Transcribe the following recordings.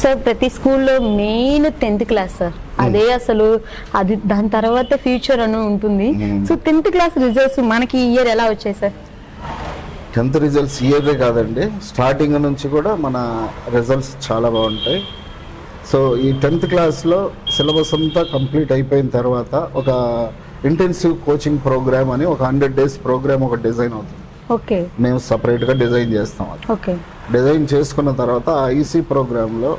Sir ప్రతి స్కూల్లో main 10th class sir, అదే అసలు అది దాని తర్వాత ఫ్యూచర్ అని ఉంటుంది. సో 10th క్లాస్ రిజల్ట్స్ మనకి ఈ ఇయర్ ఎలా వచ్చాయి సార్? 10th రిజల్ట్స్ ఇయరే కాదండి, స్టార్టింగ్ నుంచి కూడా మన రిజల్ట్స్ చాలా బాగుంటాయి. సో ఈ 10th క్లాస్లో సిలబస్ అంతా కంప్లీట్ అయిపోయిన తర్వాత ఒక ఇంటెన్సివ్ కోచింగ్ ప్రోగ్రామ్ అని ఒక 100 days ప్రోగ్రామ్ ఒక డిజైన్ అవుతుంది. ఓకే, మేము సపరేట్గా డిజైన్ చేస్తాం. అది ఓకే, డిజైన్ చేసుకున్న తర్వాత ఆ ఐసీ ప్రోగ్రాంలో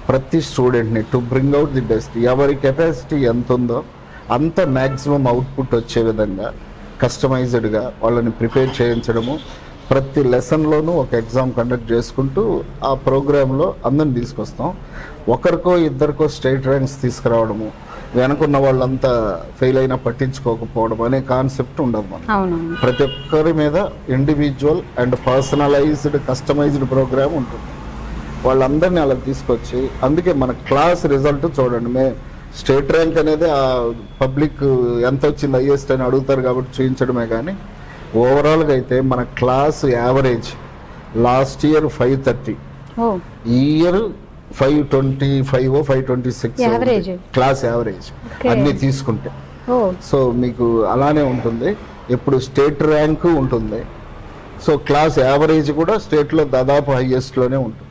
ప్రతి స్టూడెంట్ని to bring out the best, ఎవరి కెపాసిటీ ఎంత ఉందో అంత మ్యాక్సిమం అవుట్పుట్ వచ్చే విధంగా కస్టమైజ్డ్గా వాళ్ళని ప్రిపేర్ చేయించడము, ప్రతి లెసన్లోనూ ఒక ఎగ్జామ్ కండక్ట్ చేసుకుంటూ ఆ ప్రోగ్రాంలో అందరిని తీసుకొస్తాం. ఒకరికో ఇద్దరికో స్టేట్ ర్యాంక్స్ తీసుకురావడము, వెనకున్న వాళ్ళంతా ఫెయిల్ అయినా పట్టించుకోకపోవడం అనే కాన్సెప్ట్ ఉండదు. మనం ప్రతి ఒక్కరి మీద individual and personalized customized program ఉంటుంది. వాళ్ళందరినీ అలా తీసుకొచ్చి, అందుకే మన క్లాస్ రిజల్ట్ చూడండి, స్టేట్ ర్యాంక్ అనేది ఆ పబ్లిక్ ఎంత వచ్చింది హైయెస్ట్ అని అడుగుతారు కాబట్టి చూపించడమే, కానీ ఓవరాల్గా అయితే మన క్లాస్ యావరేజ్ లాస్ట్ ఇయర్ 530, ఈ ఇయర్ 525 526 క్లాస్ యావరేజ్ అన్ని తీసుకుంటే. సో మీకు అలానే ఉంటుంది, ఎప్పుడు స్టేట్ ర్యాంకు ఉంటుంది. సో క్లాస్ యావరేజ్ కూడా స్టేట్లో దాదాపు హైయెస్ట్లోనే ఉంటుంది.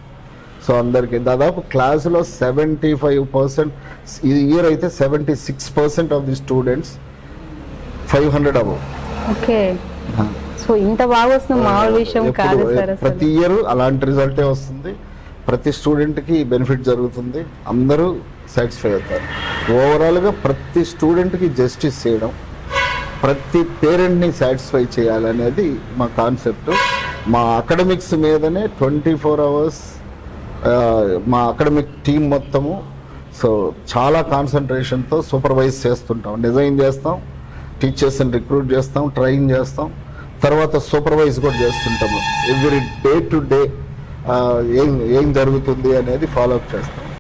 సో అందరికీ దాదాపు క్లాసులో 75%, ఈ ఇయర్ అయితే 76% of the students 500 above. Okay, so ఇంత బాగా వస్తుంది మామూలు విషయం కాదు సార్. ప్రతి ఇయర్ అలాంటి రిజల్టే వస్తుంది, ప్రతి స్టూడెంట్కి బెనిఫిట్ జరుగుతుంది, అందరూ సాటిస్ఫై అవుతారు. ఓవరాల్గా ప్రతి స్టూడెంట్కి జస్టిస్ చేయడం, ప్రతి పేరెంట్ని సాటిస్ఫై చేయాలనేది మా కాన్సెప్ట్. మా అకాడమిక్స్ మీదనే 24 hours మా అకాడమిక్ టీం మొత్తము సో చాలా కాన్సన్ట్రేషన్తో సూపర్వైజ్ చేస్తుంటాం, డిజైన్ చేస్తాం, టీచర్స్ని రిక్రూట్ చేస్తాం, ట్రైన్ చేస్తాం, తర్వాత సూపర్వైజ్ కూడా చేస్తుంటాము. ఎవ్రీ డే టు డే ఏం జరుగుతుంది అనేది ఫాలో అప్ చేస్తాం.